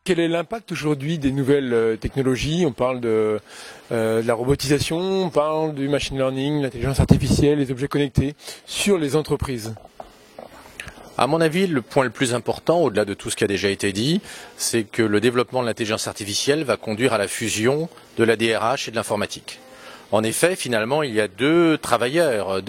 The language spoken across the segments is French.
Quel est l'impact aujourd'hui des nouvelles technologies? On parle de la robotisation, on parle du machine learning, l'intelligence artificielle, les objets connectés sur les entreprises. À mon avis, le point le plus important, au-delà de tout ce qui a déjà été dit, c'est que le développement de l'intelligence artificielle va conduire à la fusion de la DRH et de l'informatique. En effet, finalement, il y a deux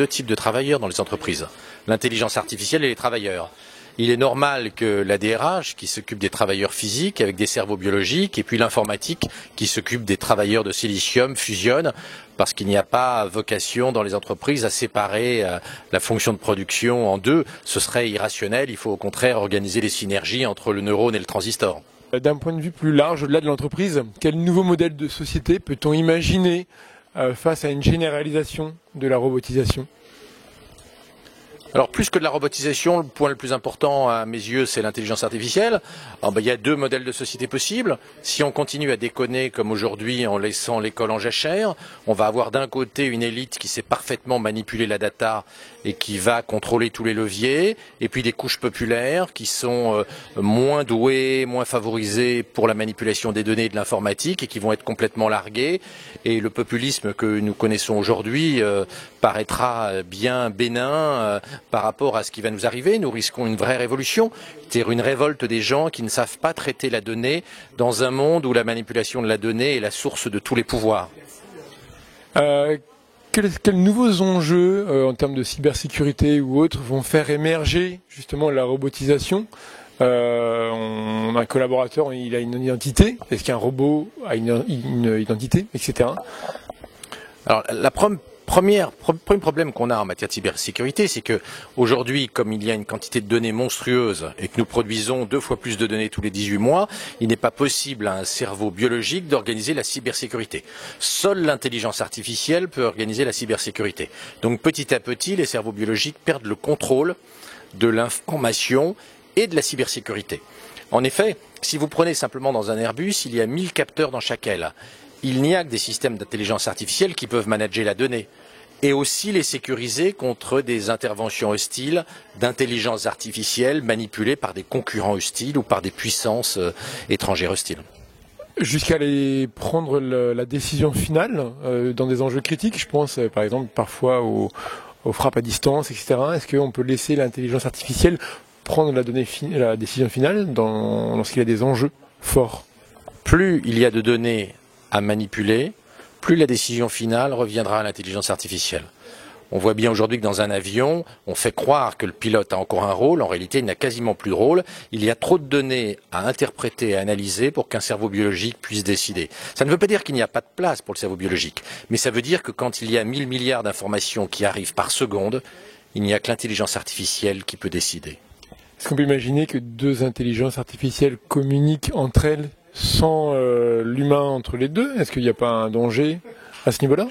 types de travailleurs dans les entreprises. L'intelligence artificielle et les travailleurs. Il est normal que la DRH, qui s'occupe des travailleurs physiques avec des cerveaux biologiques, et puis l'informatique, qui s'occupe des travailleurs de silicium, fusionne, parce qu'il n'y a pas vocation dans les entreprises à séparer la fonction de production en deux. Ce serait irrationnel, il faut au contraire organiser les synergies entre le neurone et le transistor. D'un point de vue plus large, au-delà de l'entreprise, quel nouveau modèle de société peut-on imaginer face à une généralisation de la robotisation ? Alors plus que de la robotisation, le point le plus important à mes yeux, c'est l'intelligence artificielle. Il y a deux modèles de société possibles. Si on continue à déconner comme aujourd'hui en laissant l'école en jachère, on va avoir d'un côté une élite qui sait parfaitement manipuler la data et qui va contrôler tous les leviers, et puis des couches populaires qui sont moins douées, moins favorisées pour la manipulation des données et de l'informatique et qui vont être complètement larguées. Et le populisme que nous connaissons aujourd'hui paraîtra bien bénin par rapport à ce qui va nous arriver. Nous risquons une vraie révolution, c'est-à-dire une révolte des gens qui ne savent pas traiter la donnée dans un monde où la manipulation de la donnée est la source de tous les pouvoirs. Quels nouveaux enjeux en termes de cybersécurité ou autres vont faire émerger justement la robotisation? On a un collaborateur, il a une identité. Est-ce qu'un robot a une identité, etc. Alors, premier problème qu'on a en matière de cybersécurité, c'est que aujourd'hui, comme il y a une quantité de données monstrueuse et que nous produisons 2 fois plus de données tous les 18 mois, il n'est pas possible à un cerveau biologique d'organiser la cybersécurité. Seule l'intelligence artificielle peut organiser la cybersécurité. Donc petit à petit, les cerveaux biologiques perdent le contrôle de l'information et de la cybersécurité. En effet, si vous prenez simplement dans un Airbus, il y a 1000 capteurs dans chaque aile. Il n'y a que des systèmes d'intelligence artificielle qui peuvent manager la donnée et aussi les sécuriser contre des interventions hostiles d'intelligence artificielle manipulées par des concurrents hostiles ou par des puissances étrangères hostiles. Jusqu'à aller prendre la décision finale dans des enjeux critiques, je pense par exemple parfois aux frappes à distance, etc. Est-ce qu'on peut laisser l'intelligence artificielle prendre la décision finale lorsqu'il y a des enjeux forts? Plus il y a de données à manipuler, plus la décision finale reviendra à l'intelligence artificielle. On voit bien aujourd'hui que dans un avion, on fait croire que le pilote a encore un rôle, en réalité il n'a quasiment plus de rôle. Il y a trop de données à interpréter et à analyser pour qu'un cerveau biologique puisse décider. Ça ne veut pas dire qu'il n'y a pas de place pour le cerveau biologique, mais ça veut dire que quand il y a 1000 milliards d'informations qui arrivent par seconde, il n'y a que l'intelligence artificielle qui peut décider. Est-ce qu'on peut imaginer que 2 intelligences artificielles communiquent entre elles sans l'humain entre les deux? Est-ce qu'il n'y a pas un danger à ce niveau-là?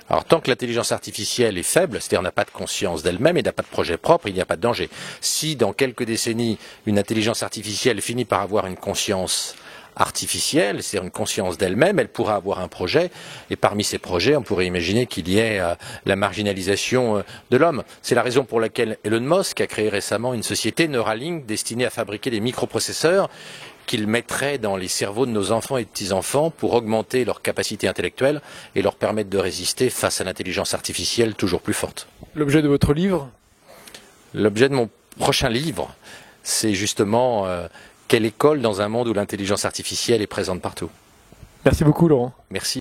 Alors tant que l'intelligence artificielle est faible, c'est-à-dire n'a pas de conscience d'elle-même et n'a pas de projet propre, il n'y a pas de danger. Si dans quelques décennies, une intelligence artificielle finit par avoir une conscience artificielle, c'est-à-dire une conscience d'elle-même, elle pourra avoir un projet, et parmi ces projets, on pourrait imaginer qu'il y ait la marginalisation de l'homme. C'est la raison pour laquelle Elon Musk a créé récemment une société Neuralink destinée à fabriquer des microprocesseurs qu'il mettrait dans les cerveaux de nos enfants et de petits-enfants pour augmenter leur capacité intellectuelle et leur permettre de résister face à l'intelligence artificielle toujours plus forte. L'objet de votre livre? L'objet de mon prochain livre, c'est justement quelle école dans un monde où l'intelligence artificielle est présente partout. Merci beaucoup Laurent. Merci.